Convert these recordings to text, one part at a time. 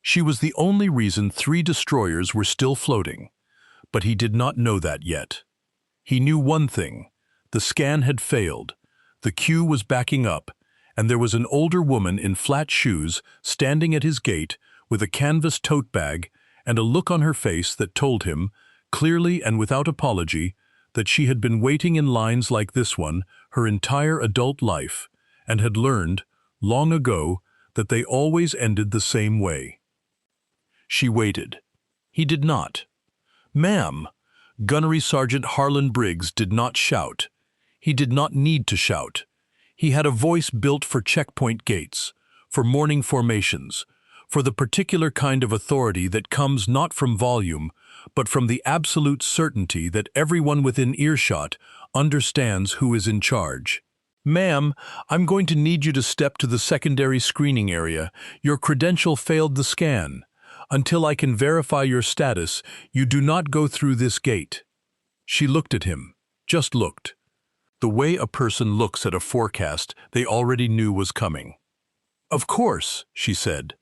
She was the only reason 3 destroyers were still floating, but he did not know that yet. He knew one thing: the scan had failed, the queue was backing up, and there was an older woman in flat shoes standing at his gate with a canvas tote bag and a look on her face that told him, clearly and without apology, that she had been waiting in lines like this one her entire adult life and had learned, long ago, that they always ended the same way. She waited. He did not. "Ma'am!" Gunnery Sergeant Harlan Briggs did not shout. He did not need to shout. He had a voice built for checkpoint gates, for morning formations, for the particular kind of authority that comes not from volume, but from the absolute certainty that everyone within earshot understands who is in charge. "Ma'am, I'm going to need you to step to the secondary screening area. Your credential failed the scan. Until I can verify your status, you do not go through this gate." She looked at him, just looked. The way a person looks at a forecast they already knew was coming. "Of course," she said.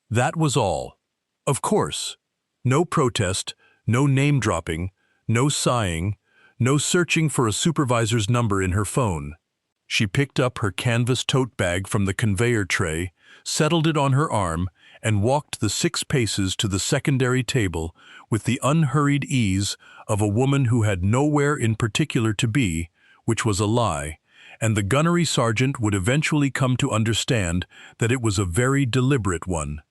That was all. Of course. No protest, no name-dropping, no sighing, no searching for a supervisor's number in her phone. She picked up her canvas tote bag from the conveyor tray, settled it on her arm, and walked the 6 paces to the secondary table with the unhurried ease of a woman who had nowhere in particular to be, which was a lie, and the gunnery sergeant would eventually come to understand that it was a very deliberate one.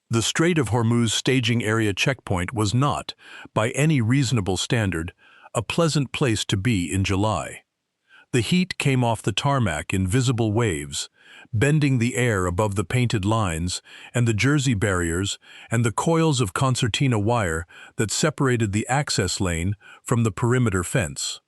The Strait of Hormuz staging area checkpoint was not, by any reasonable standard, a pleasant place to be in July. The heat came off the tarmac in visible waves, bending the air above the painted lines and the jersey barriers and the coils of concertina wire that separated the access lane from the perimeter fence.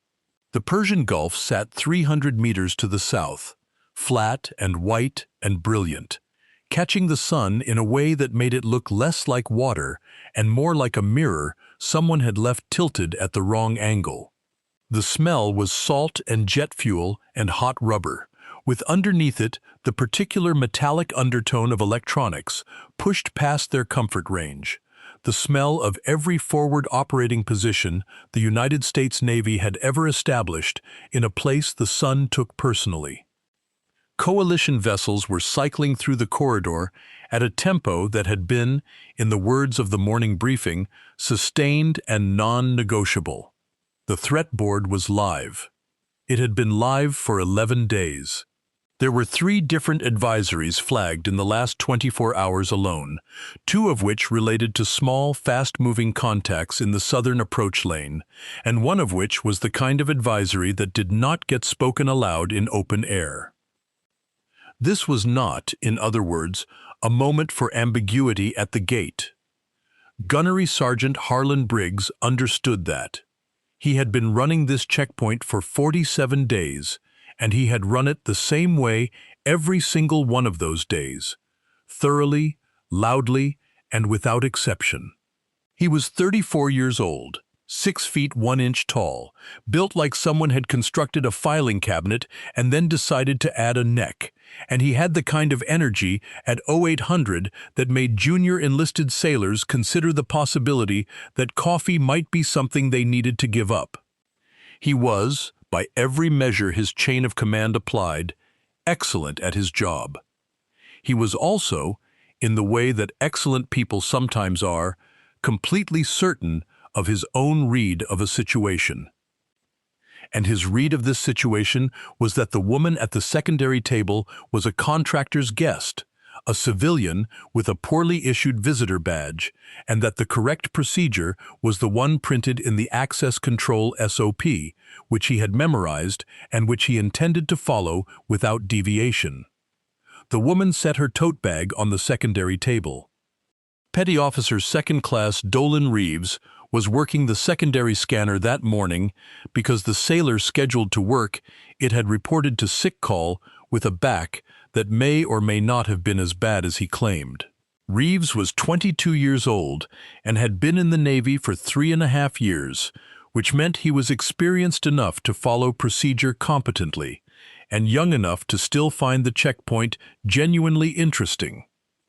The Persian Gulf sat 300 meters to the south, flat and white and brilliant, catching the sun in a way that made it look less like water and more like a mirror someone had left tilted at the wrong angle. The smell was salt and jet fuel and hot rubber, with underneath it the particular metallic undertone of electronics pushed past their comfort range, the smell of every forward operating position the United States Navy had ever established in a place the sun took personally. Coalition vessels were cycling through the corridor at a tempo that had been, in the words of the morning briefing, sustained and non-negotiable. The threat board was live. It had been live for 11 days. There were 3 different advisories flagged in the last 24 hours alone, 2 of which related to small, fast-moving contacts in the southern approach lane, and 1 of which was the kind of advisory that did not get spoken aloud in open air. This was not, in other words, a moment for ambiguity at the gate. Gunnery Sergeant Harlan Briggs understood that. He had been running this checkpoint for 47 days, and he had run it the same way every single one of those days, thoroughly, loudly, and without exception. He was 34 years old, 6 feet 1 inch tall, built like someone had constructed a filing cabinet and then decided to add a neck, and he had the kind of energy at 0800 that made junior enlisted sailors consider the possibility that coffee might be something they needed to give up. He was, by every measure his chain of command applied, excellent at his job. He was also, in the way that excellent people sometimes are, completely certain of his own read of a situation. And his read of this situation was that the woman at the secondary table was a contractor's guest, a civilian with a poorly issued visitor badge, and that the correct procedure was the one printed in the access control SOP, which he had memorized and which he intended to follow without deviation. The woman set her tote bag on the secondary table. Petty Officer Second Class Dolan Reeves was working the secondary scanner that morning because the sailor scheduled to work it had reported to sick call with a back that may or may not have been as bad as he claimed. Reeves was 22 years old and had been in the Navy for 3.5 years, which meant he was experienced enough to follow procedure competently and young enough to still find the checkpoint genuinely interesting.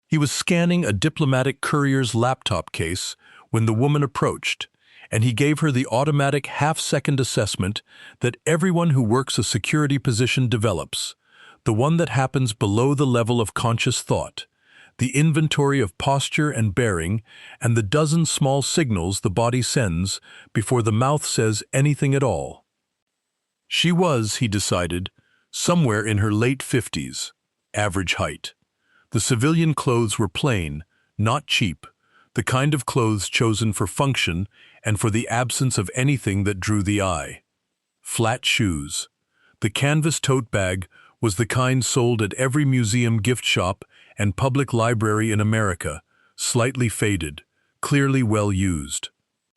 He was scanning a diplomatic courier's laptop case when the woman approached, and he gave her the automatic half-second assessment that everyone who works a security position develops, the one that happens below the level of conscious thought, the inventory of posture and bearing, and the dozen small signals the body sends before the mouth says anything at all. She was, he decided, somewhere in her late 50s, average height. The civilian clothes were plain, not cheap, the kind of clothes chosen for function and for the absence of anything that drew the eye. Flat shoes. The canvas tote bag was the kind sold at every museum gift shop and public library in America, slightly faded, clearly well used.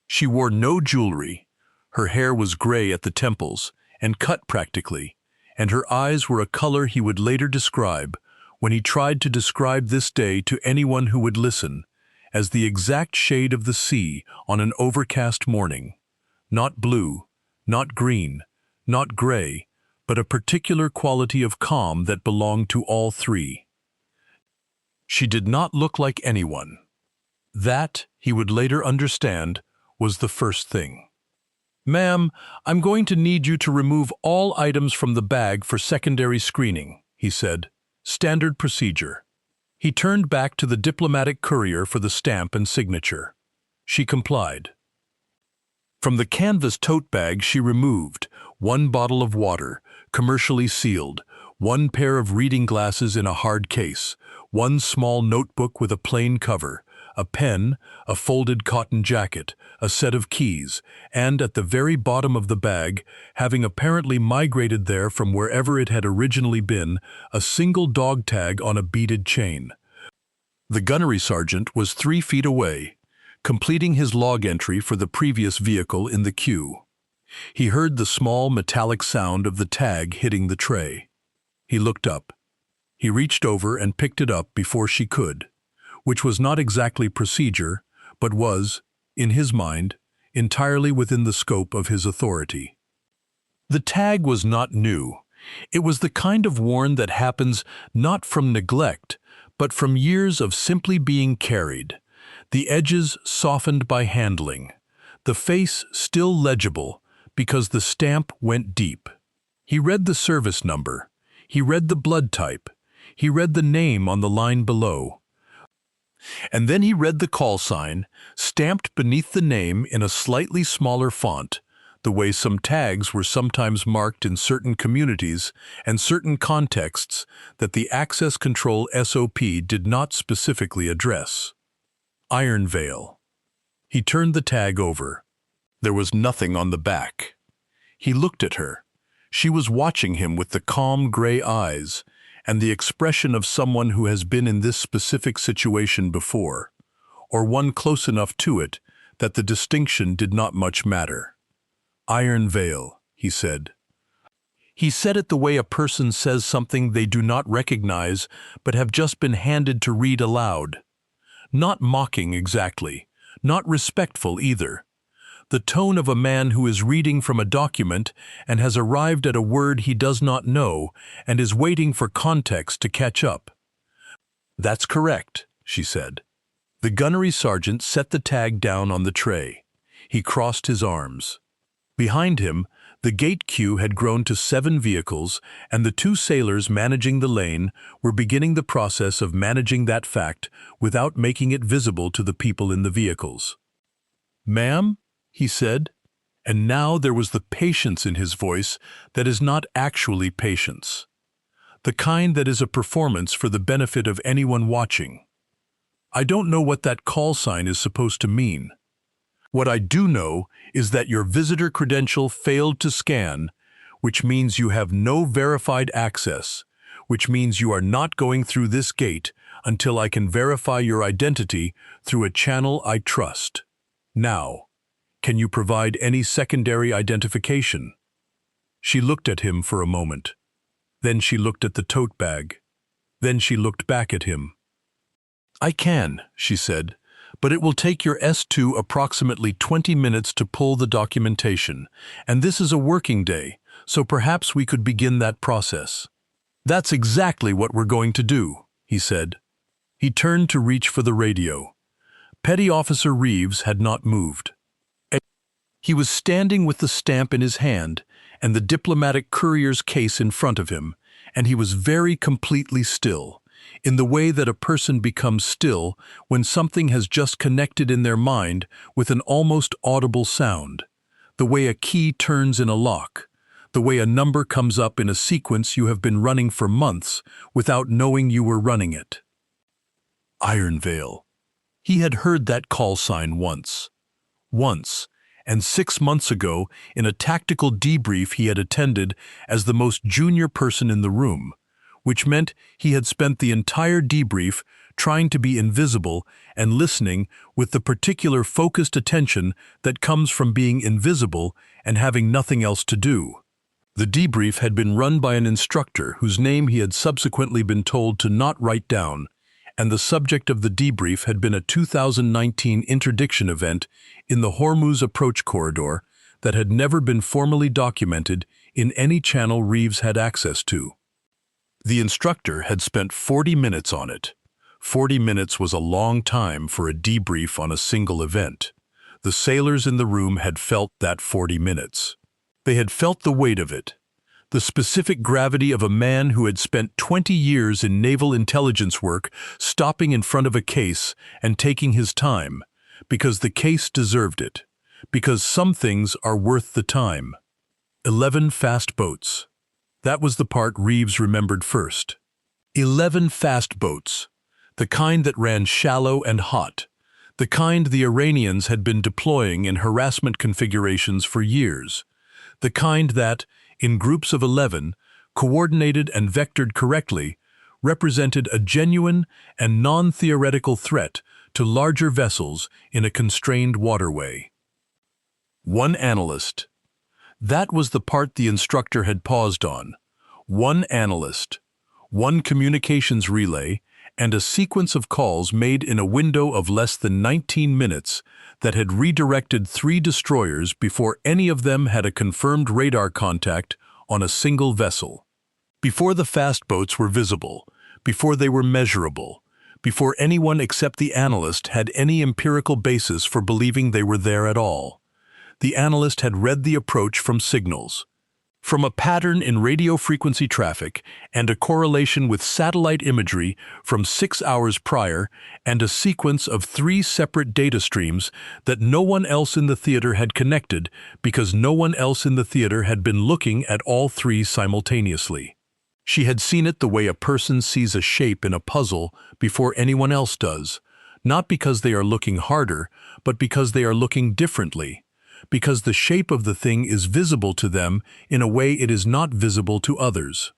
She wore no jewelry. Her hair was gray at the temples and cut practically, and her eyes were a color he would later describe, when he tried to describe this day to anyone who would listen, as the exact shade of the sea on an overcast morning. Not blue, not green, not gray, but a particular quality of calm that belonged to all three. She did not look like anyone. That, he would later understand, was the first thing. "Ma'am, I'm going to need you to remove all items from the bag for secondary screening," he said. "Standard procedure." He turned back to the diplomatic courier for the stamp and signature. She complied. From the canvas tote bag she removed one bottle of water, commercially sealed, one pair of reading glasses in a hard case, one small notebook with a plain cover, a pen, a folded cotton jacket, a set of keys, and at the very bottom of the bag, having apparently migrated there from wherever it had originally been, a single dog tag on a beaded chain. The gunnery sergeant was 3 feet away, completing his log entry for the previous vehicle in the queue. He heard the small metallic sound of the tag hitting the tray. He looked up. He reached over and picked it up before she could, which was not exactly procedure, but was, in his mind, entirely within the scope of his authority. The tag was not new. It was the kind of worn that happens not from neglect, but from years of simply being carried, the edges softened by handling, the face still legible because the stamp went deep. He read the service number. He read the blood type. He read the name on the line below. And then he read the call sign, stamped beneath the name in a slightly smaller font, the way some tags were sometimes marked in certain communities and certain contexts that the access control SOP did not specifically address. Iron Veil. He turned the tag over. There was nothing on the back. He looked at her. She was watching him with the calm gray eyes and the expression of someone who has been in this specific situation before, or one close enough to it that the distinction did not much matter. Iron Veil, he said. He said it the way a person says something they do not recognize but have just been handed to read aloud. Not mocking exactly, not respectful either. The tone of a man who is reading from a document and has arrived at a word he does not know and is waiting for context to catch up. "That's correct," she said. The gunnery sergeant set the tag down on the tray. He crossed his arms. Behind him, the gate queue had grown to 7 vehicles, and the 2 sailors managing the lane were beginning the process of managing that fact without making it visible to the people in the vehicles. "Ma'am?" he said, and now there was the patience in his voice that is not actually patience, the kind that is a performance for the benefit of anyone watching. "I don't know what that call sign is supposed to mean. What I do know is that your visitor credential failed to scan, which means you have no verified access, which means you are not going through this gate until I can verify your identity through a channel I trust. Now, can you provide any secondary identification?" She looked at him for a moment. Then she looked at the tote bag. Then she looked back at him. "I can," she said, "but it will take your S2 approximately 20 minutes to pull the documentation, and this is a working day, so perhaps we could begin that process." "That's exactly what we're going to do," he said. He turned to reach for the radio. Petty Officer Reeves had not moved. He was standing with the stamp in his hand and the diplomatic courier's case in front of him, and he was very completely still, in the way that a person becomes still when something has just connected in their mind with an almost audible sound, the way a key turns in a lock, the way a number comes up in a sequence you have been running for months without knowing you were running it. Iron Veil. He had heard that call sign once. And 6 months ago, in a tactical debrief he had attended as the most junior person in the room, which meant he had spent the entire debrief trying to be invisible and listening with the particular focused attention that comes from being invisible and having nothing else to do. The debrief had been run by an instructor whose name he had subsequently been told to not write down, and the subject of the debrief had been a 2019 interdiction event in the Hormuz approach corridor that had never been formally documented in any channel Reeves had access to. The instructor had spent 40 minutes on it. 40 minutes was a long time for a debrief on a single event. The sailors in the room had felt that 40 minutes. They had felt the weight of it. The specific gravity of a man who had spent 20 years in naval intelligence work stopping in front of a case and taking his time, because the case deserved it, because some things are worth the time. 11 fast boats. That was the part Reeves remembered first. 11 fast boats, the kind that ran shallow and hot, the kind the Iranians had been deploying in harassment configurations for years, the kind that, in groups of 11, coordinated and vectored correctly, represented a genuine and non-theoretical threat to larger vessels in a constrained waterway. One analyst. That was the part the instructor had paused on. One analyst, one communications relay, and a sequence of calls made in a window of less than 19 minutes that had redirected 3 destroyers before any of them had a confirmed radar contact on a single vessel. Before the fast boats were visible, before they were measurable, before anyone except the analyst had any empirical basis for believing they were there at all. The analyst had read the approach from signals, from a pattern in radio frequency traffic and a correlation with satellite imagery from 6 hours prior and a sequence of 3 separate data streams that no one else in the theater had connected because no one else in the theater had been looking at all 3 simultaneously. She had seen it the way a person sees a shape in a puzzle before anyone else does, not because they are looking harder, but because they are looking differently, because the shape of the thing is visible to them in a way it is not visible to others.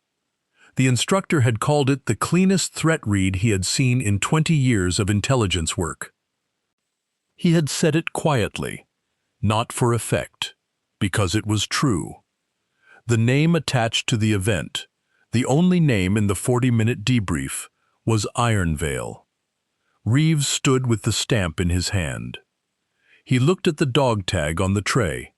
The instructor had called it the cleanest threat read he had seen in 20 years of intelligence work. He had said it quietly, not for effect, because it was true. The name attached to the event, the only name in the 40-minute debrief, was Iron Veil. Reeves stood with the stamp in his hand. He looked at the dog tag on the tray.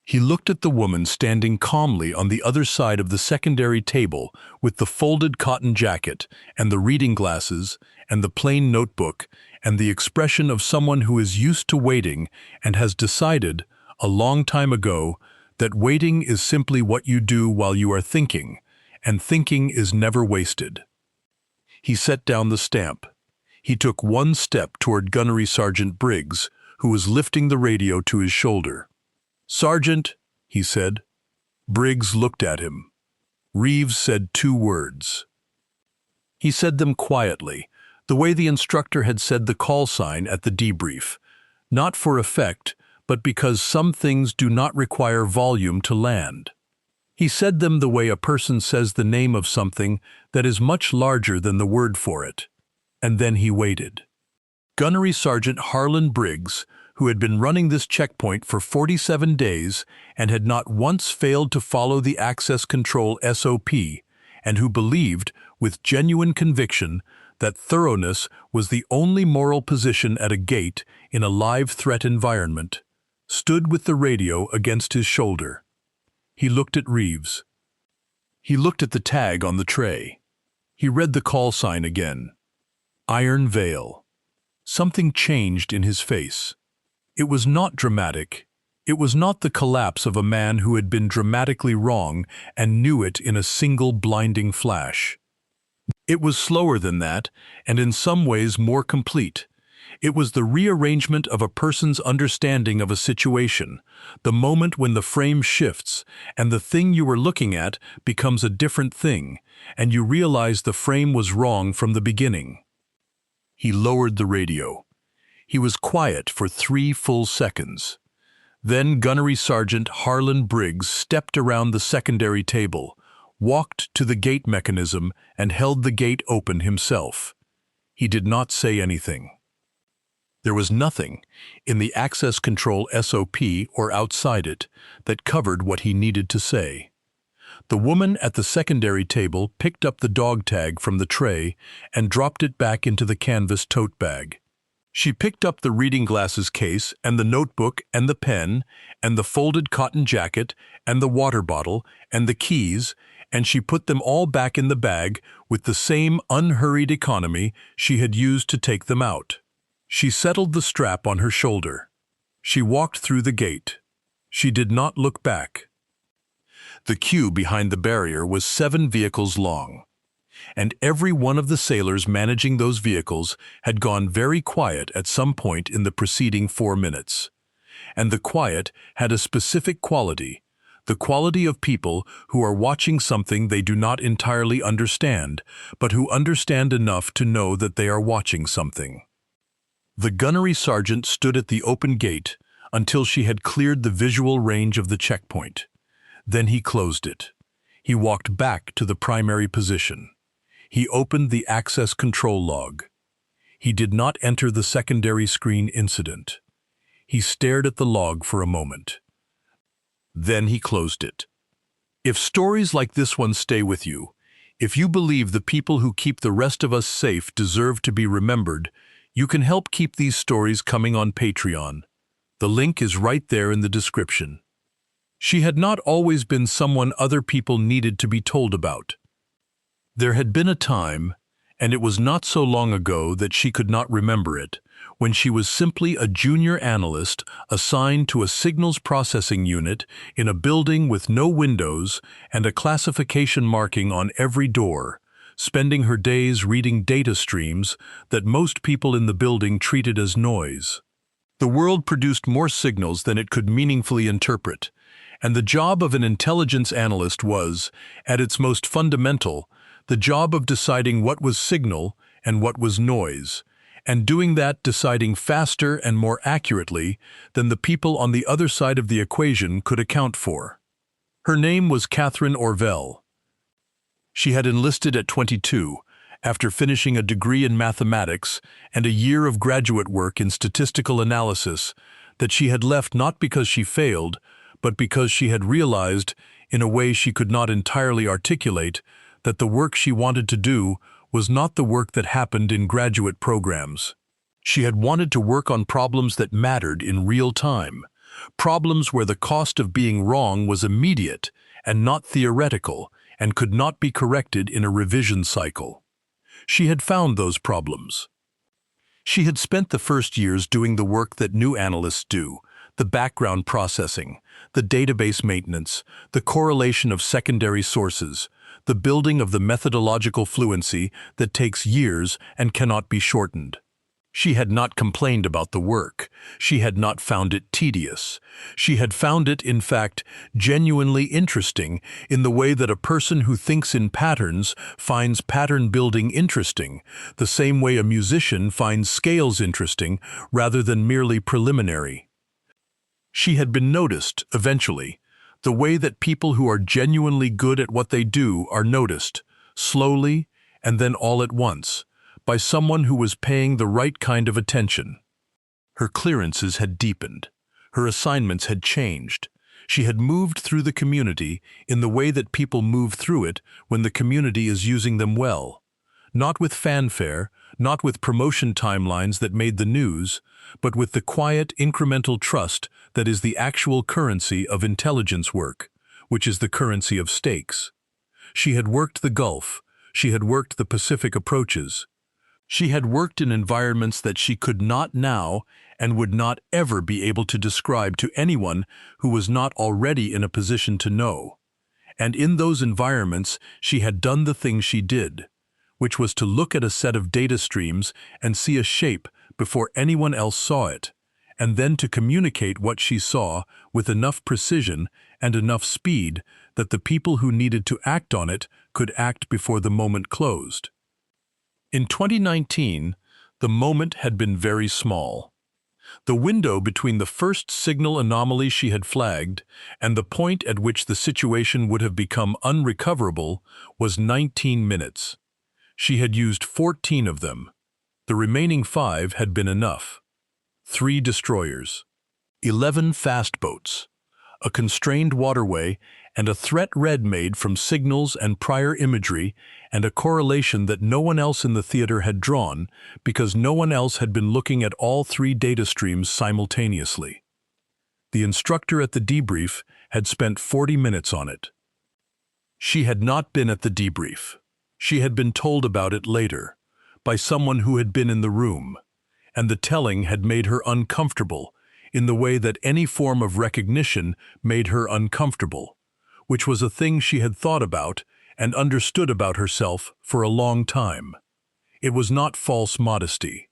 He looked at the woman standing calmly on the other side of the secondary table with the folded cotton jacket and the reading glasses and the plain notebook and the expression of someone who is used to waiting and has decided, a long time ago, that waiting is simply what you do while you are thinking, and thinking is never wasted. He set down the stamp. He took one step toward Gunnery Sergeant Briggs, who was lifting the radio to his shoulder. "Sergeant," he said. Briggs looked at him. Reeves said 2 words. He said them quietly, the way the instructor had said the call sign at the debrief, not for effect, but because some things do not require volume to land. He said them the way a person says the name of something that is much larger than the word for it. And then he waited. Gunnery Sergeant Harlan Briggs, who had been running this checkpoint for 47 days and had not once failed to follow the access control SOP, and who believed, with genuine conviction, that thoroughness was the only moral position at a gate in a live threat environment, stood with the radio against his shoulder. He looked at Reeves. He looked at the tag on the tray. He read the call sign again. Iron veil. Something changed in his face. It was not dramatic. It was not the collapse of a man who had been dramatically wrong and knew it in a single blinding flash. It was slower than that, and in some ways more complete. It was the rearrangement of a person's understanding of a situation, the moment when the frame shifts and the thing you were looking at becomes a different thing, and you realize the frame was wrong from the beginning. He lowered the radio. He was quiet for 3 full seconds. Then Gunnery Sergeant Harlan Briggs stepped around the secondary table, walked to the gate mechanism, and held the gate open himself. He did not say anything. There was nothing in the access control SOP or outside it that covered what he needed to say. The woman at the secondary table picked up the dog tag from the tray and dropped it back into the canvas tote bag. She picked up the reading glasses case and the notebook and the pen and the folded cotton jacket and the water bottle and the keys, and she put them all back in the bag with the same unhurried economy she had used to take them out. She settled the strap on her shoulder. She walked through the gate. She did not look back. The queue behind the barrier was 7 vehicles long, and every one of the sailors managing those vehicles had gone very quiet at some point in the preceding 4 minutes. And the quiet had a specific quality, the quality of people who are watching something they do not entirely understand, but who understand enough to know that they are watching something. The gunnery sergeant stood at the open gate until she had cleared the visual range of the checkpoint. Then he closed it. He walked back to the primary position. He opened the access control log. He did not enter the secondary screen incident. He stared at the log for a moment. Then he closed it. If stories like this one stay with you, if you believe the people who keep the rest of us safe deserve to be remembered, you can help keep these stories coming on Patreon. The link is right there in the description. She had not always been someone other people needed to be told about. There had been a time, and it was not so long ago that she could not remember it, when she was simply a junior analyst assigned to a signals processing unit in a building with no windows and a classification marking on every door, spending her days reading data streams that most people in the building treated as noise. The world produced more signals than it could meaningfully interpret, and the job of an intelligence analyst was, at its most fundamental, the job of deciding what was signal and what was noise, and doing that deciding faster and more accurately than the people on the other side of the equation could account for. Her name was Catherine Orll. She had enlisted at 22, after finishing a degree in mathematics and a year of graduate work in statistical analysis, that she had left not because she failed, but because she had realized, in a way she could not entirely articulate, that the work she wanted to do was not the work that happened in graduate programs. She had wanted to work on problems that mattered in real time, problems where the cost of being wrong was immediate and not theoretical, and could not be corrected in a revision cycle. She had found those problems. She had spent the first years doing the work that new analysts do, the background processing, the database maintenance, the correlation of secondary sources, the building of the methodological fluency that takes years and cannot be shortened. She had not complained about the work. She had not found it tedious. She had found it, in fact, genuinely interesting in the way that a person who thinks in patterns finds pattern building interesting, the same way a musician finds scales interesting rather than merely preliminary. She had been noticed, eventually, the way that people who are genuinely good at what they do are noticed, slowly and then all at once, by someone who was paying the right kind of attention. Her clearances had deepened. Her assignments had changed. She had moved through the community in the way that people move through it when the community is using them well. Not with fanfare, not with promotion timelines that made the news, but with the quiet, incremental trust that is the actual currency of intelligence work, which is the currency of stakes. She had worked the Gulf. She had worked the Pacific approaches. She had worked in environments that she could not now and would not ever be able to describe to anyone who was not already in a position to know. And in those environments, she had done the thing she did, which was to look at a set of data streams and see a shape before anyone else saw it, and then to communicate what she saw with enough precision and enough speed that the people who needed to act on it could act before the moment closed. In 2019, the moment had been very small. The window between the first signal anomaly she had flagged and the point at which the situation would have become unrecoverable was 19 minutes. She had used 14 of them. The remaining 5 had been enough. 3 destroyers, 11 fast boats, a constrained waterway, and a threat read made from signals and prior imagery, and a correlation that no one else in the theater had drawn because no one else had been looking at all 3 data streams simultaneously. The instructor at the debrief had spent 40 minutes on it. She had not been at the debrief. She had been told about it later, by someone who had been in the room, and the telling had made her uncomfortable in the way that any form of recognition made her uncomfortable, which was a thing she had thought about and understood about herself for a long time. It was not false modesty.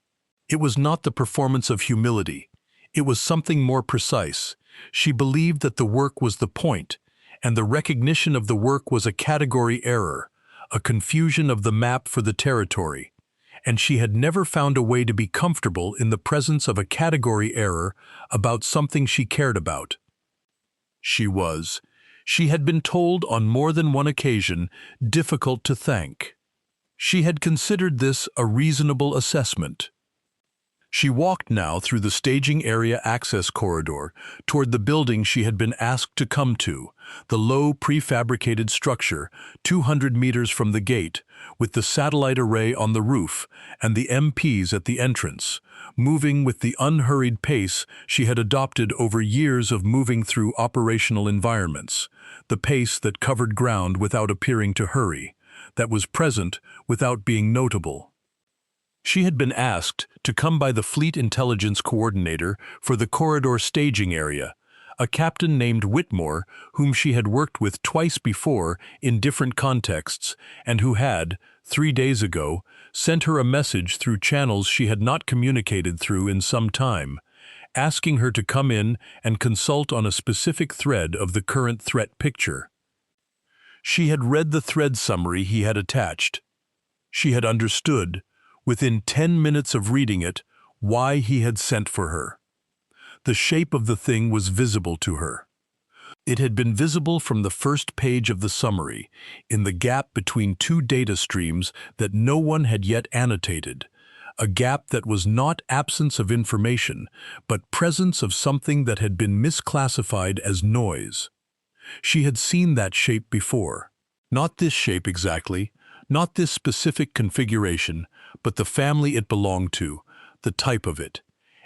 It was not the performance of humility. It was something more precise. She believed that the work was the point, and the recognition of the work was a category error, a confusion of the map for the territory, and she had never found a way to be comfortable in the presence of a category error about something she cared about. She had been told on more than one occasion, difficult to thank. She had considered this a reasonable assessment. She walked now through the staging area access corridor toward the building she had been asked to come to, the low prefabricated structure 200 meters from the gate, with the satellite array on the roof and the MPs at the entrance, moving with the unhurried pace she had adopted over years of moving through operational environments, the pace that covered ground without appearing to hurry, that was present without being notable. She had been asked to come by the Fleet Intelligence Coordinator for the corridor staging area, a captain named Whitmore whom she had worked with twice before in different contexts and who had, 3 days ago, sent her a message through channels she had not communicated through in some time, asking her to come in and consult on a specific thread of the current threat picture. She had read the thread summary he had attached. She had understood, within 10 minutes of reading it, why he had sent for her. The shape of the thing was visible to her. It had been visible from the first page of the summary, in the gap between 2 data streams that no one had yet annotated, a gap that was not absence of information, but presence of something that had been misclassified as noise. She had seen that shape before. Not this shape exactly, not this specific configuration, but the family it belonged to, the type of it.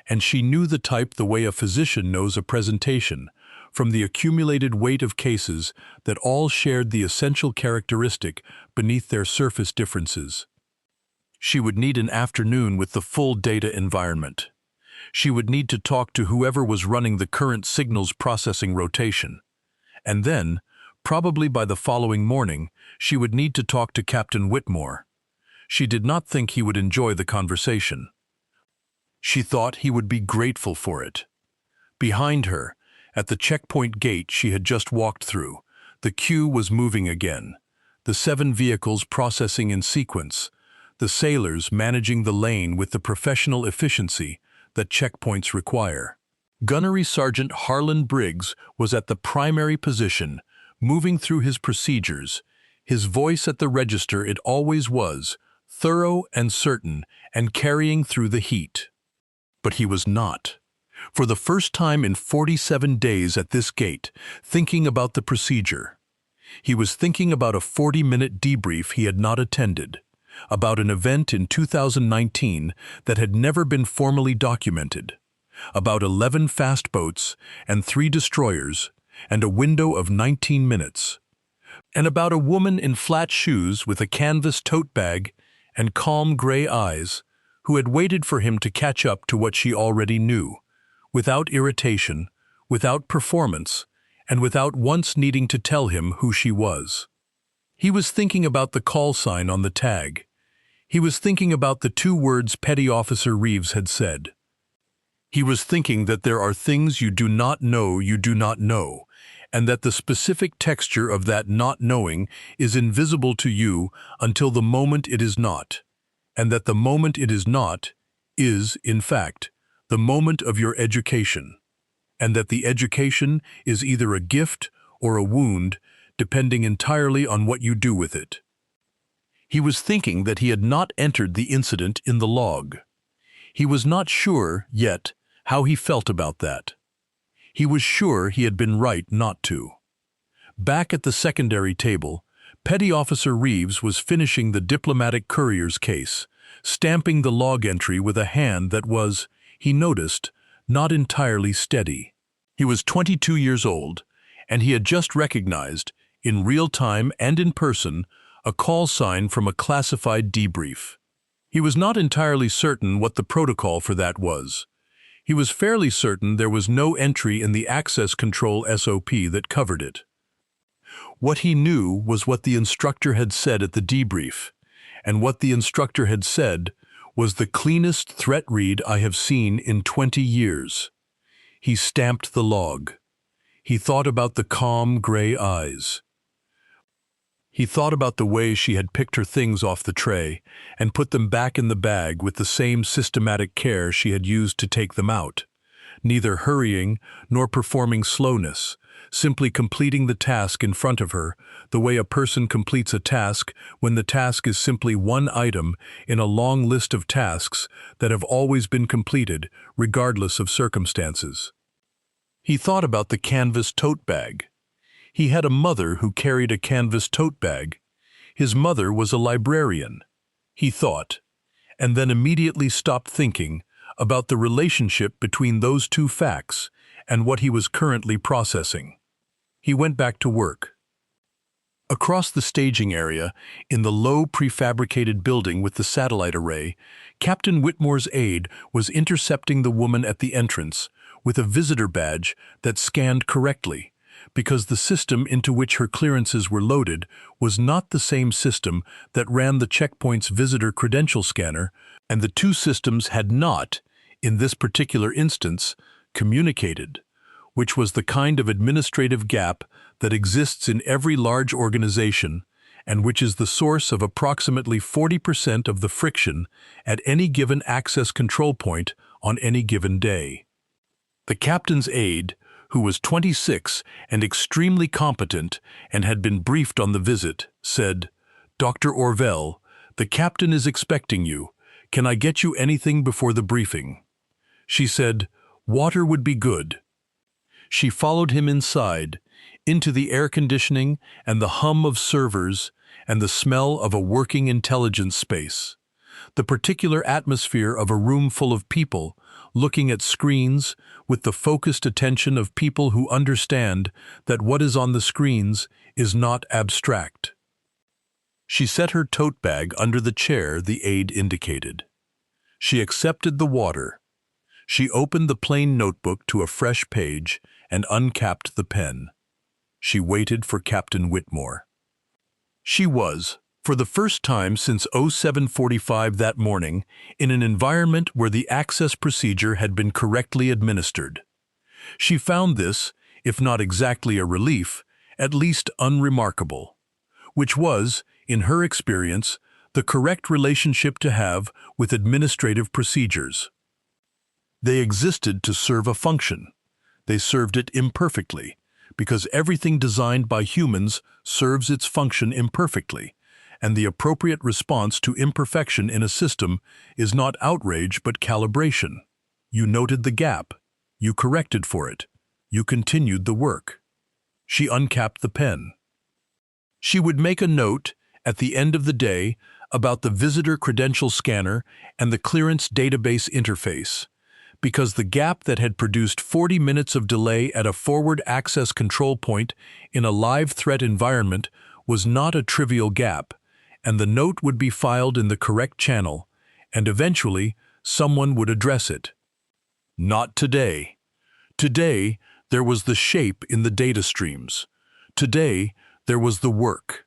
And she knew the type the way a physician knows a presentation, from the accumulated weight of cases that all shared the essential characteristic beneath their surface differences. She would need an afternoon with the full data environment. She would need to talk to whoever was running the current signals processing rotation. And then, probably by the following morning, she would need to talk to Captain Whitmore. She did not think he would enjoy the conversation. She thought he would be grateful for it. Behind her, at the checkpoint gate she had just walked through, the queue was moving again, the 7 vehicles processing in sequence, the sailors managing the lane with the professional efficiency that checkpoints require. Gunnery Sergeant Harlan Briggs was at the primary position, moving through his procedures, his voice at the register it always was, thorough and certain, and carrying through the heat. But he was not. For the first time in 47 days at this gate, thinking about the procedure. He was thinking about a 40-minute debrief he had not attended, about an event in 2019 that had never been formally documented, about 11 fast boats and 3 destroyers, and a window of 19 minutes, and about a woman in flat shoes with a canvas tote bag and calm gray eyes, who had waited for him to catch up to what she already knew, without irritation, without performance, and without once needing to tell him who she was. He was thinking about the call sign on the tag. He was thinking about the 2 words Petty Officer Reeves had said. He was thinking that there are things you do not know, and that the specific texture of that not knowing is invisible to you until the moment it is not, and that the moment it is not is, in fact, the moment of your education, and that the education is either a gift or a wound, depending entirely on what you do with it. He was thinking that he had not entered the incident in the log. He was not sure, yet, how he felt about that. He was sure he had been right not to. Back at the secondary table, Petty Officer Reeves was finishing the diplomatic courier's case, stamping the log entry with a hand that was, he noticed, not entirely steady. He was 22 years old, and he had just recognized, in real time and in person, a call sign from a classified debrief. He was not entirely certain what the protocol for that was. He was fairly certain there was no entry in the access control SOP that covered it. What he knew was what the instructor had said at the debrief, and what the instructor had said was the cleanest threat read I have seen in 20 years. He stamped the log. He thought about the calm gray eyes. He thought about the way she had picked her things off the tray and put them back in the bag with the same systematic care she had used to take them out, neither hurrying nor performing slowness, simply completing the task in front of her, the way a person completes a task when the task is simply one item in a long list of tasks that have always been completed, regardless of circumstances. He thought about the canvas tote bag. He had a mother who carried a canvas tote bag. His mother was a librarian, he thought, and then immediately stopped thinking about the relationship between those 2 facts and what he was currently processing. He went back to work. Across the staging area, in the low prefabricated building with the satellite array, Captain Whitmore's aide was intercepting the woman at the entrance with a visitor badge that scanned correctly, because the system into which her clearances were loaded was not the same system that ran the checkpoint's visitor credential scanner, and the 2 systems had not, in this particular instance, communicated, which was the kind of administrative gap that exists in every large organization and which is the source of approximately 40% of the friction at any given access control point on any given day. The captain's aide, who was 26 and extremely competent and had been briefed on the visit, said, "Dr. Orll, the captain is expecting you. Can I get you anything before the briefing?" She said, "Water would be good." She followed him inside, into the air conditioning and the hum of servers and the smell of a working intelligence space. The particular atmosphere of a room full of people, looking at screens with the focused attention of people who understand that what is on the screens is not abstract. She set her tote bag under the chair the aide indicated. She accepted the water. She opened the plain notebook to a fresh page and uncapped the pen. She waited for Captain Whitmore. She was, for the first time since 07:45 that morning, in an environment where the access procedure had been correctly administered. She found this, if not exactly a relief, at least unremarkable, which was, in her experience, the correct relationship to have with administrative procedures. They existed to serve a function. They served it imperfectly, because everything designed by humans serves its function imperfectly, and the appropriate response to imperfection in a system is not outrage but calibration. You noted the gap. You corrected for it. You continued the work. She uncapped the pen. She would make a note, at the end of the day, about the visitor credential scanner and the clearance database interface, because the gap that had produced 40 minutes of delay at a forward access control point in a live threat environment was not a trivial gap, and the note would be filed in the correct channel, and eventually someone would address it. Not today. Today, there was the shape in the data streams. Today, there was the work.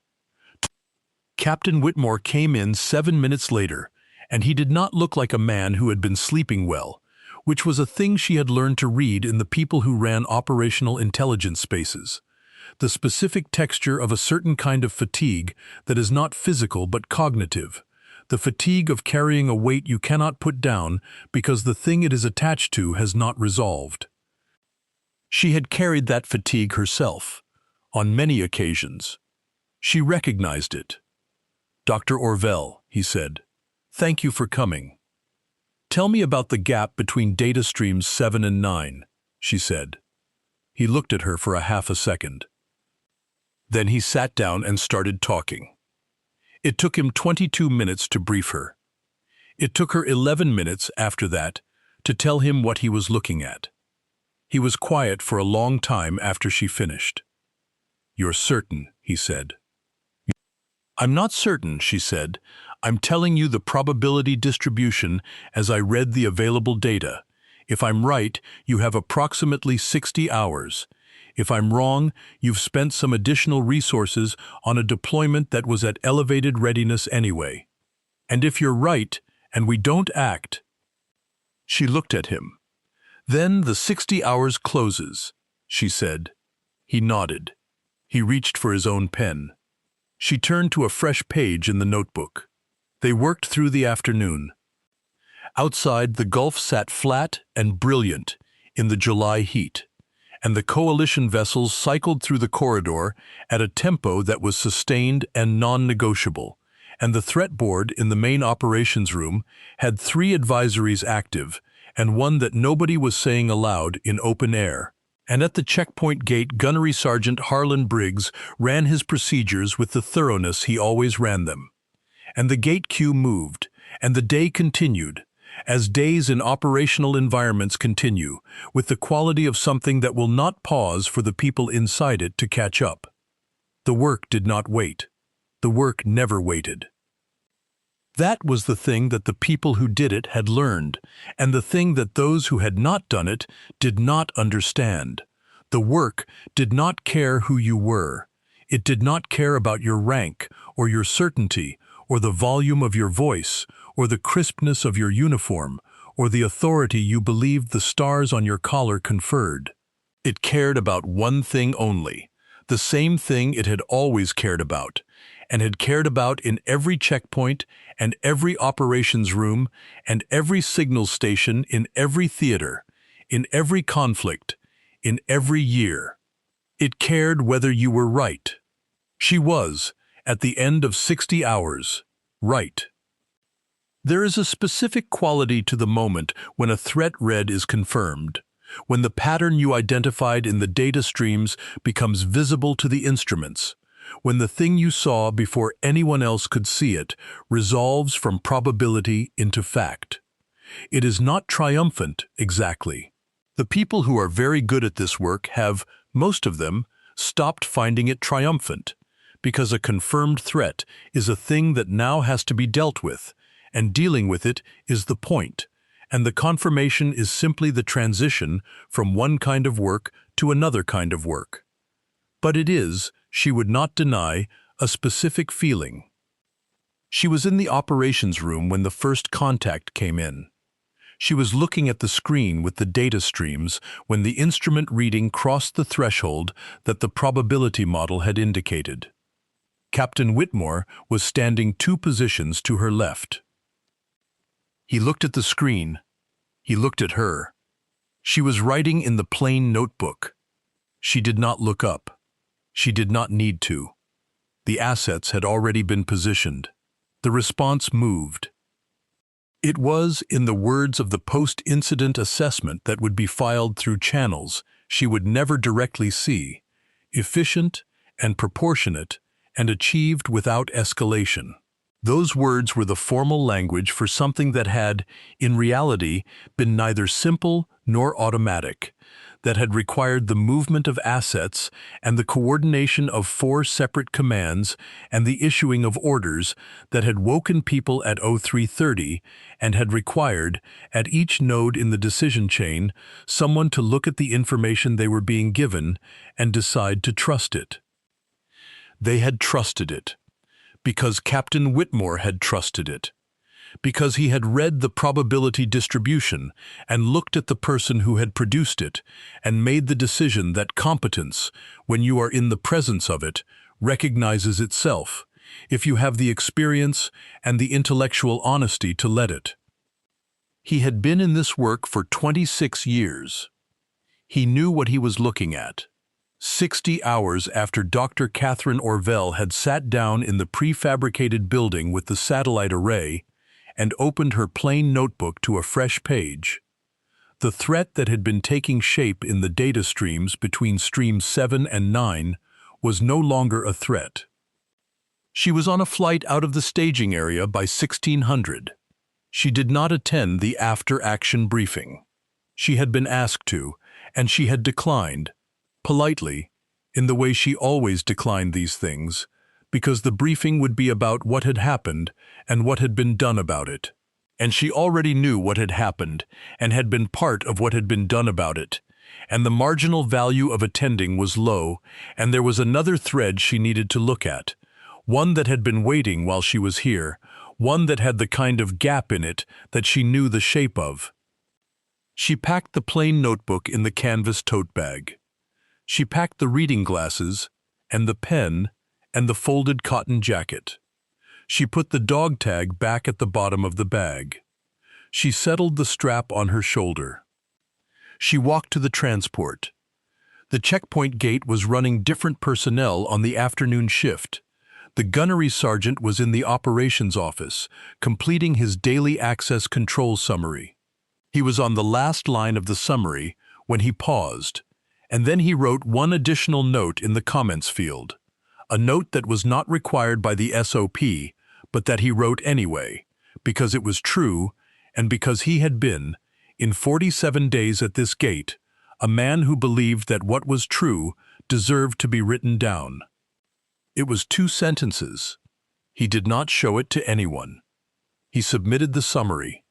Captain Whitmore came in 7 minutes later, and he did not look like a man who had been sleeping well, which was a thing she had learned to read in the people who ran operational intelligence spaces. The specific texture of a certain kind of fatigue that is not physical but cognitive. The fatigue of carrying a weight you cannot put down because the thing it is attached to has not resolved. She had carried that fatigue herself, on many occasions. She recognized it. "Dr. Orville," he said, "thank you for coming." "Tell me about the gap between data streams 7 and 9, she said. He looked at her for a half a second. Then he sat down and started talking. It took him 22 minutes to brief her. It took her 11 minutes after that to tell him what he was looking at. He was quiet for a long time after she finished. "You're certain," he said. "I'm not certain," she said. "I'm telling you the probability distribution as I read the available data. If I'm right, you have approximately 60 hours. If I'm wrong, you've spent some additional resources on a deployment that was at elevated readiness anyway. And if you're right, and we don't act—" She looked at him. "Then the 60 hours closes," she said. He nodded. He reached for his own pen. She turned to a fresh page in the notebook. They worked through the afternoon. Outside, the Gulf sat flat and brilliant in the July heat, and the coalition vessels cycled through the corridor at a tempo that was sustained and non-negotiable, and the threat board in the main operations room had 3 advisories active and one that nobody was saying aloud in open air. And at the checkpoint gate, Gunnery Sergeant Harlan Briggs ran his procedures with the thoroughness he always ran them. And the gate queue moved, and the day continued, as days in operational environments continue, with the quality of something that will not pause for the people inside it to catch up. The work did not wait. The work never waited. That was the thing that the people who did it had learned, and the thing that those who had not done it did not understand. The work did not care who you were. It did not care about your rank, or your certainty, or the volume of your voice, or the crispness of your uniform, or the authority you believed the stars on your collar conferred. It cared about one thing only, the same thing it had always cared about, and had cared about in every checkpoint and every operations room and every signal station in every theater, in every conflict, in every year. It cared whether you were right. She was, at the end of 60 hours, right. There is a specific quality to the moment when a threat read is confirmed, when the pattern you identified in the data streams becomes visible to the instruments, when the thing you saw before anyone else could see it resolves from probability into fact. It is not triumphant, exactly. The people who are very good at this work have, most of them, stopped finding it triumphant, because a confirmed threat is a thing that now has to be dealt with, and dealing with it is the point, and the confirmation is simply the transition from one kind of work to another kind of work. But it is, she would not deny, a specific feeling. She was in the operations room when the first contact came in. She was looking at the screen with the data streams when the instrument reading crossed the threshold that the probability model had indicated. Captain Whitmore was standing 2 positions to her left. He looked at the screen. He looked at her. She was writing in the plain notebook. She did not look up. She did not need to. The assets had already been positioned. The response moved. It was, in the words of the post-incident assessment that would be filed through channels she would never directly see, efficient and proportionate and achieved without escalation. Those words were the formal language for something that had, in reality, been neither simple nor automatic. that had required the movement of assets and the coordination of 4 separate commands and the issuing of orders that had woken people at 0330 and had required, at each node in the decision chain, someone to look at the information they were being given and decide to trust it. They had trusted it, because Captain Whitmore had trusted it, because he had read the probability distribution and looked at the person who had produced it and made the decision that competence, when you are in the presence of it, recognizes itself, if you have the experience and the intellectual honesty to let it. He had been in this work for 26 years. He knew what he was looking at. 60 hours after Dr. Catherine Orll had sat down in the prefabricated building with the satellite array and opened her plain notebook to a fresh page, the threat that had been taking shape in the data streams between streams 7 and 9 was no longer a threat. She was on a flight out of the staging area by 1600. She did not attend the after-action briefing. She had been asked to, and she had declined, politely, in the way she always declined these things, because the briefing would be about what had happened and what had been done about it. And she already knew what had happened and had been part of what had been done about it, and the marginal value of attending was low, and there was another thread she needed to look at, one that had been waiting while she was here, one that had the kind of gap in it that she knew the shape of. She packed the plain notebook in the canvas tote bag. She packed the reading glasses, and the pen, and the folded cotton jacket. She put the dog tag back at the bottom of the bag. She settled the strap on her shoulder. She walked to the transport. The checkpoint gate was running different personnel on the afternoon shift. The gunnery sergeant was in the operations office, completing his daily access control summary. He was on the last line of the summary when he paused, and then he wrote one additional note in the comments field. A note that was not required by the SOP, but that he wrote anyway, because it was true and because he had been, in 47 days at this gate, a man who believed that what was true deserved to be written down. It was 2 sentences. He did not show it to anyone. He submitted the summary.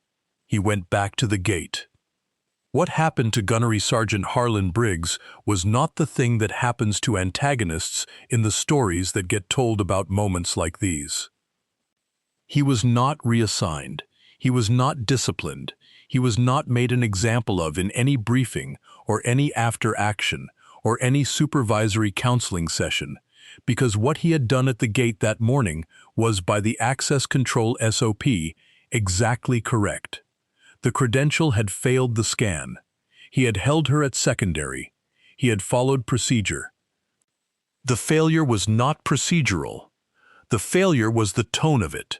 He went back to the gate. What happened to Gunnery Sergeant Harlan Briggs was not the thing that happens to antagonists in the stories that get told about moments like these. He was not reassigned. He was not disciplined. He was not made an example of in any briefing or any after-action or any supervisory counseling session, because what he had done at the gate that morning was, by the access control SOP, exactly correct. The credential had failed the scan. He had held her at secondary. He had followed procedure. The failure was not procedural. The failure was the tone of it,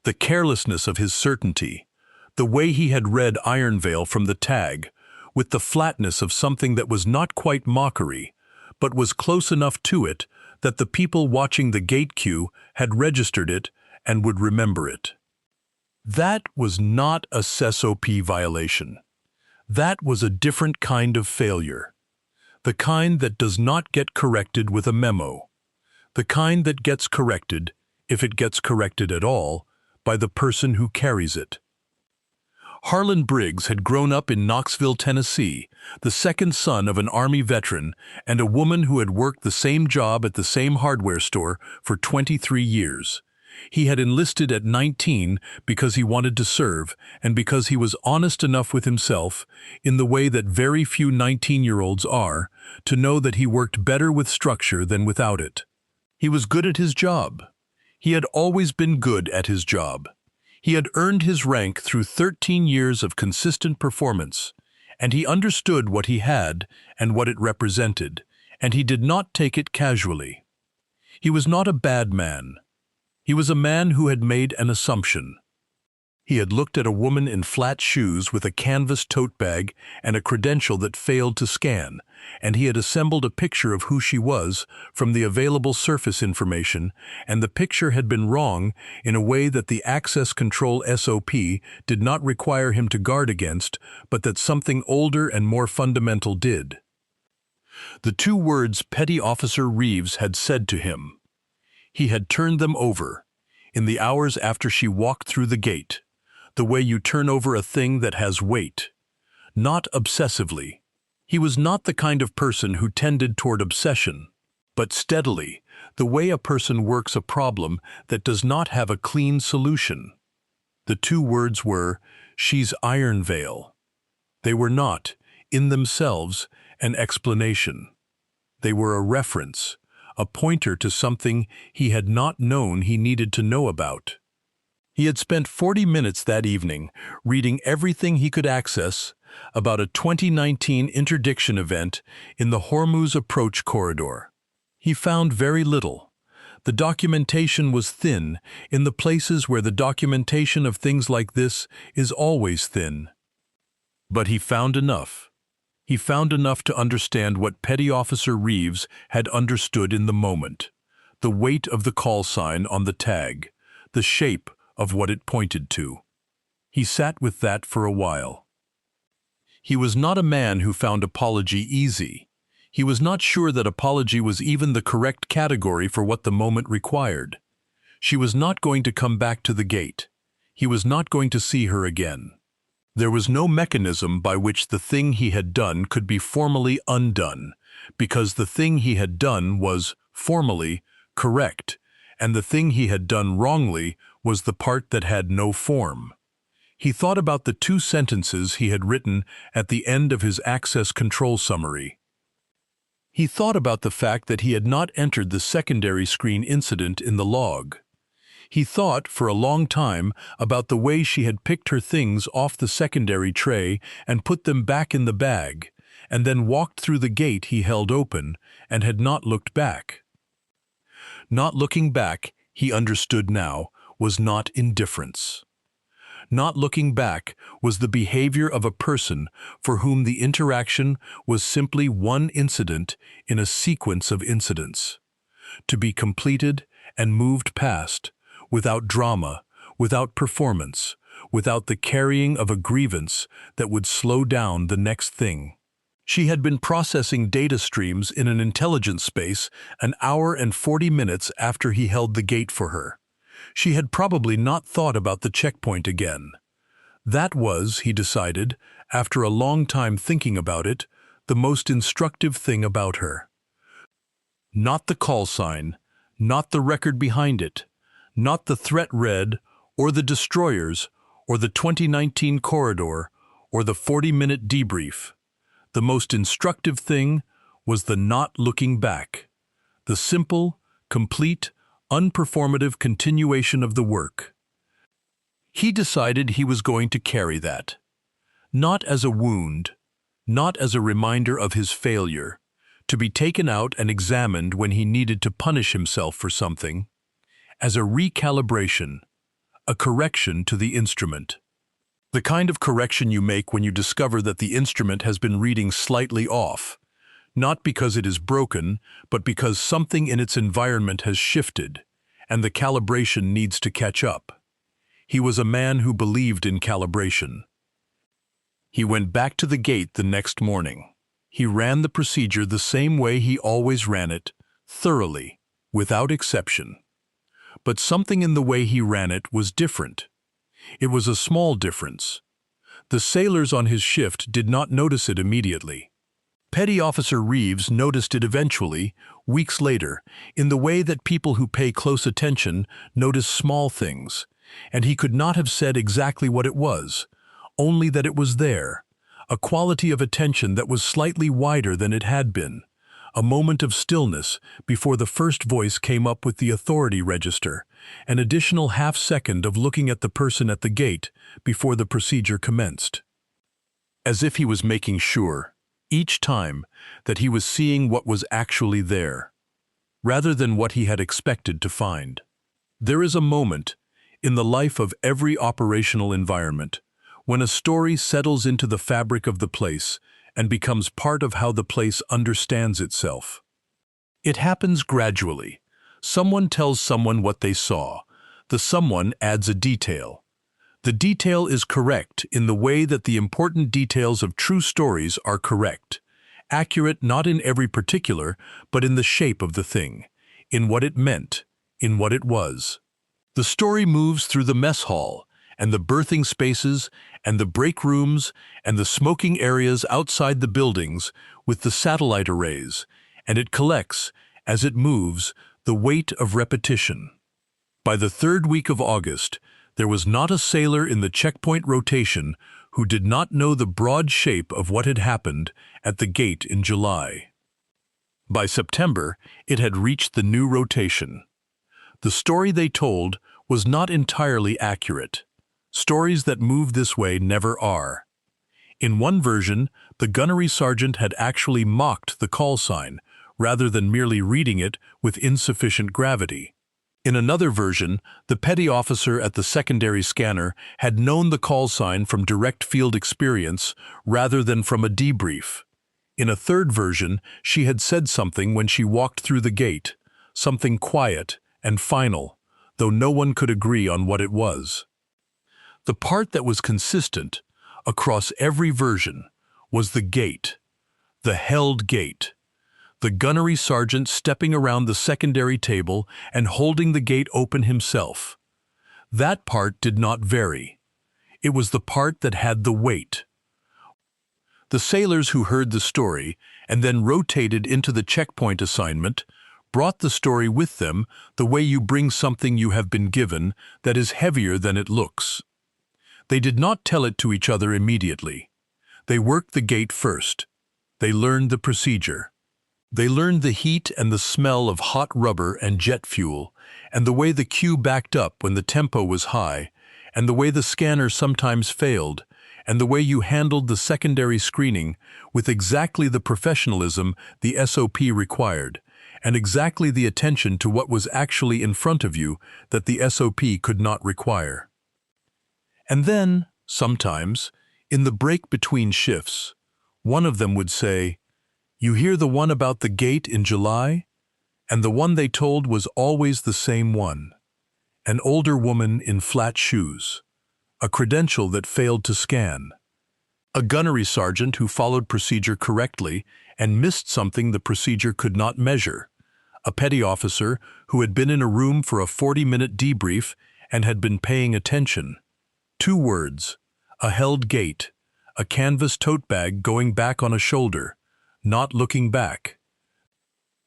the carelessness of his certainty, the way he had read Iron Veil from the tag, with the flatness of something that was not quite mockery, but was close enough to it that the people watching the gate queue had registered it and would remember it. That was not a SOP violation. That was a different kind of failure. The kind that does not get corrected with a memo. The kind that gets corrected, if it gets corrected at all, by the person who carries it. Harlan Briggs had grown up in Knoxville, Tennessee, the second son of an Army veteran and a woman who had worked the same job at the same hardware store for 23 years. He had enlisted at 19 because he wanted to serve and because he was honest enough with himself, in the way that very few 19-year-olds are, to know that he worked better with structure than without it. He was good at his job. He had always been good at his job. He had earned his rank through 13 years of consistent performance, and he understood what he had and what it represented, and he did not take it casually. He was not a bad man. He was a man who had made an assumption. He had looked at a woman in flat shoes with a canvas tote bag and a credential that failed to scan, and he had assembled a picture of who she was from the available surface information, and the picture had been wrong in a way that the access control SOP did not require him to guard against, but that something older and more fundamental did. The two words Petty Officer Reeves had said to him. He had turned them over, in the hours after she walked through the gate, the way you turn over a thing that has weight. Not obsessively. He was not the kind of person who tended toward obsession, but steadily, the way a person works a problem that does not have a clean solution. The two words were, "She's Iron Veil." They were not, in themselves, an explanation. They were a reference, a pointer to something he had not known he needed to know about. He had spent 40 minutes that evening reading everything he could access about a 2019 interdiction event in the Hormuz approach corridor. He found very little. The documentation was thin in the places where the documentation of things like this is always thin. But he found enough. He found enough to understand what Petty Officer Reeves had understood in the moment. The weight of the call sign on the tag, the shape of what it pointed to. He sat with that for a while. He was not a man who found apology easy. He was not sure that apology was even the correct category for what the moment required. She was not going to come back to the gate. He was not going to see her again. There was no mechanism by which the thing he had done could be formally undone, because the thing he had done was, formally, correct, and the thing he had done wrongly was the part that had no form. He thought about the 2 sentences he had written at the end of his access control summary. He thought about the fact that he had not entered the secondary screen incident in the log. He thought, for a long time, about the way she had picked her things off the secondary tray and put them back in the bag, and then walked through the gate he held open and had not looked back. Not looking back, he understood now, was not indifference. Not looking back was the behavior of a person for whom the interaction was simply one incident in a sequence of incidents, to be completed and moved past, without drama, without performance, without the carrying of a grievance that would slow down the next thing. She had been processing data streams in an intelligence space an hour and 40 minutes after he held the gate for her. She had probably not thought about the checkpoint again. That was, he decided, after a long time thinking about it, the most instructive thing about her. Not the call sign, not the record behind it, not the threat read, or the destroyers, or the 2019 corridor, or the 40-minute debrief. The most instructive thing was the not looking back, the simple, complete, unperformative continuation of the work. He decided he was going to carry that, not as a wound, not as a reminder of his failure, to be taken out and examined when he needed to punish himself for something, as a recalibration, a correction to the instrument. The kind of correction you make when you discover that the instrument has been reading slightly off, not because it is broken, but because something in its environment has shifted, and the calibration needs to catch up. He was a man who believed in calibration. He went back to the gate the next morning. He ran the procedure the same way he always ran it, thoroughly, without exception. But something in the way he ran it was different. It was a small difference. The sailors on his shift did not notice it immediately. Petty Officer Reeves noticed it eventually, weeks later, in the way that people who pay close attention notice small things, and he could not have said exactly what it was, only that it was there, a quality of attention that was slightly wider than it had been, a moment of stillness before the first voice came up with the authority register, an additional half-second of looking at the person at the gate before the procedure commenced. As if he was making sure, each time, that he was seeing what was actually there, rather than what he had expected to find. There is a moment, in the life of every operational environment, when a story settles into the fabric of the place and becomes part of how the place understands itself. It happens gradually. Someone tells someone what they saw. The someone adds a detail. The detail is correct in the way that the important details of true stories are correct, accurate not in every particular, but in the shape of the thing, in what it meant, in what it was. The story moves through the mess hall, and the berthing spaces, and the break rooms, and the smoking areas outside the buildings with the satellite arrays, and it collects, as it moves, the weight of repetition. By the third week of August, there was not a sailor in the checkpoint rotation who did not know the broad shape of what had happened at the gate in July. By September, it had reached the new rotation. The story they told was not entirely accurate. Stories that move this way never are. In one version, the gunnery sergeant had actually mocked the call sign, rather than merely reading it with insufficient gravity. In another version, the petty officer at the secondary scanner had known the call sign from direct field experience rather than from a debrief. In a third version, she had said something when she walked through the gate, something quiet and final, though no one could agree on what it was. The part that was consistent across every version was the gate, the held gate. The gunnery sergeant stepping around the secondary table and holding the gate open himself. That part did not vary. It was the part that had the weight. The sailors who heard the story and then rotated into the checkpoint assignment brought the story with them the way you bring something you have been given that is heavier than it looks. They did not tell it to each other immediately. They worked the gate first. They learned the procedure. They learned the heat and the smell of hot rubber and jet fuel, and the way the queue backed up when the tempo was high, and the way the scanner sometimes failed, and the way you handled the secondary screening with exactly the professionalism the SOP required, and exactly the attention to what was actually in front of you that the SOP could not require. And then, sometimes, in the break between shifts, one of them would say, "You hear the one about the gate in July?" And the one they told was always the same one. An older woman in flat shoes. A credential that failed to scan. A gunnery sergeant who followed procedure correctly and missed something the procedure could not measure. A petty officer who had been in a room for a 40-minute debrief and had been paying attention. 2 words. A held gate. A canvas tote bag going back on a shoulder. Not looking back.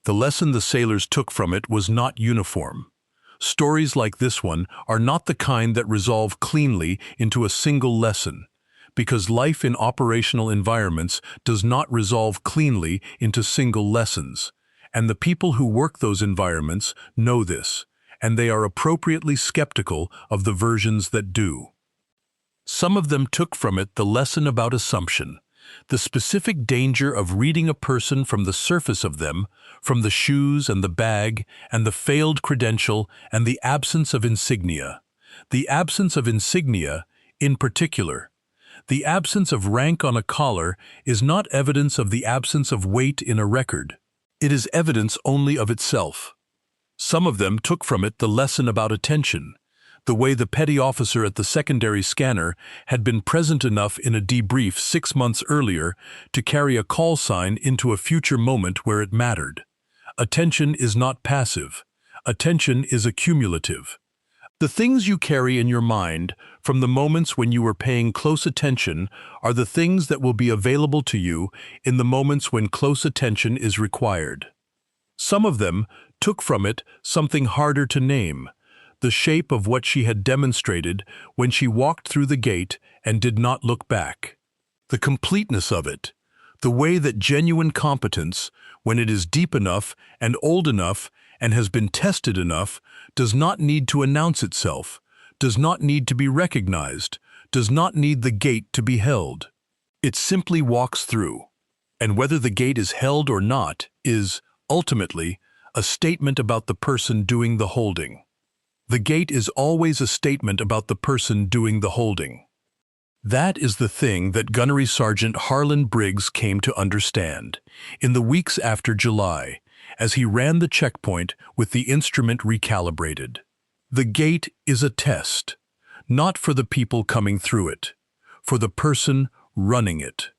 The lesson the sailors took from it was not uniform. Stories like this one are not the kind that resolve cleanly into a single lesson, because life in operational environments does not resolve cleanly into single lessons, and the people who work those environments know this, and they are appropriately skeptical of the versions that do. Some of them took from it the lesson about assumption, the specific danger of reading a person from the surface of them, from the shoes and the bag and the failed credential and the absence of insignia. The absence of insignia, in particular. The absence of rank on a collar is not evidence of the absence of weight in a record. It is evidence only of itself. Some of them took from it the lesson about attention, the way the petty officer at the secondary scanner had been present enough in a debrief 6 months earlier to carry a call sign into a future moment where it mattered. Attention is not passive. Attention is accumulative. The things you carry in your mind from the moments when you were paying close attention are the things that will be available to you in the moments when close attention is required. Some of them took from it something harder to name, the shape of what she had demonstrated when she walked through the gate and did not look back. The completeness of it, the way that genuine competence, when it is deep enough and old enough and has been tested enough, does not need to announce itself, does not need to be recognized, does not need the gate to be held. It simply walks through. And whether the gate is held or not is, ultimately, a statement about the person doing the holding. The gate is always a statement about the person doing the holding. That is the thing that Gunnery Sergeant Harlan Briggs came to understand in the weeks after July, as he ran the checkpoint with the instrument recalibrated. The gate is a test, not for the people coming through it, for the person running it.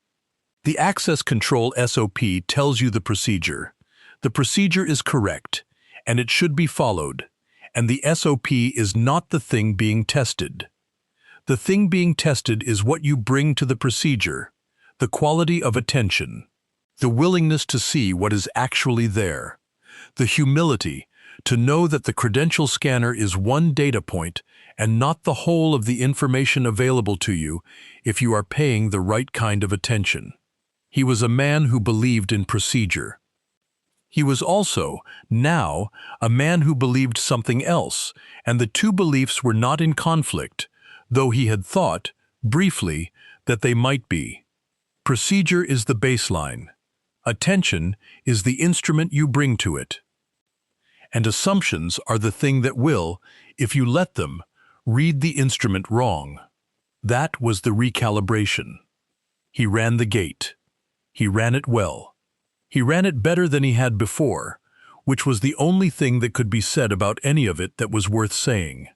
The access control SOP tells you the procedure. The procedure is correct, and it should be followed, and the SOP is not the thing being tested. The thing being tested is what you bring to the procedure, the quality of attention, the willingness to see what is actually there, the humility to know that the credential scanner is one data point and not the whole of the information available to you if you are paying the right kind of attention. He was a man who believed in procedure. He was also, now, a man who believed something else, and the two beliefs were not in conflict, though he had thought, briefly, that they might be. Procedure is the baseline. Attention is the instrument you bring to it. And assumptions are the thing that will, if you let them, read the instrument wrong. That was the recalibration. He ran the gate. He ran it well. He ran it better than he had before, which was the only thing that could be said about any of it that was worth saying.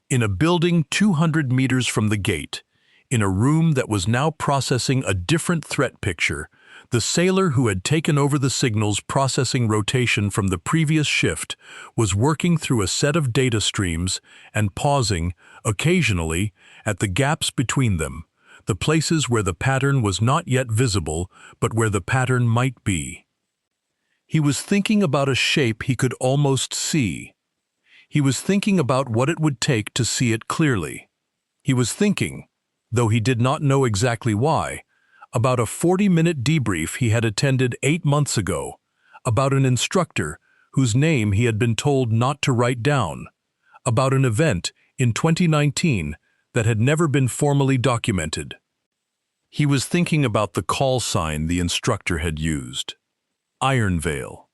In a building 200 meters from the gate, in a room that was now processing a different threat picture, the sailor who had taken over the signals processing rotation from the previous shift was working through a set of data streams and pausing, occasionally, at the gaps between them, the places where the pattern was not yet visible, but where the pattern might be. He was thinking about a shape he could almost see. He was thinking about what it would take to see it clearly. He was thinking, though he did not know exactly why, about a 40-minute debrief he had attended 8 months ago, about an instructor whose name he had been told not to write down, about an event in 2019 that had never been formally documented. He was thinking about the call sign the instructor had used. Iron Veil.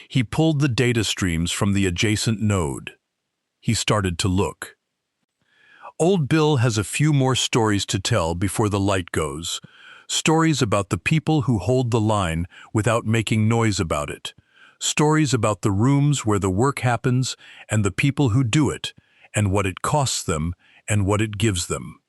He pulled the data streams from the adjacent node. He started to look. Old Bill has a few more stories to tell before the light goes. Stories about the people who hold the line without making noise about it. Stories about the rooms where the work happens and the people who do it, and what it costs them and what it gives them.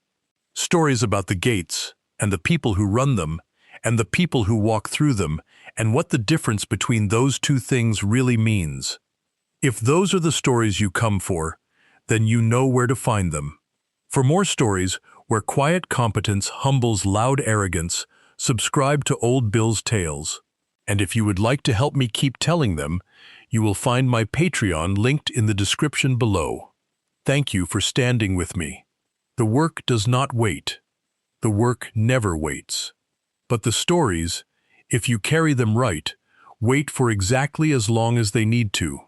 Stories about the gates and the people who run them and the people who walk through them and what the difference between those two things really means. If those are the stories you come for, then you know where to find them. For more stories where quiet competence humbles loud arrogance, subscribe to Old Bill's Tales. And if you would like to help me keep telling them, you will find my Patreon linked in the description below. Thank you for standing with me. The work does not wait. The work never waits. But the stories, if you carry them right, wait for exactly as long as they need to.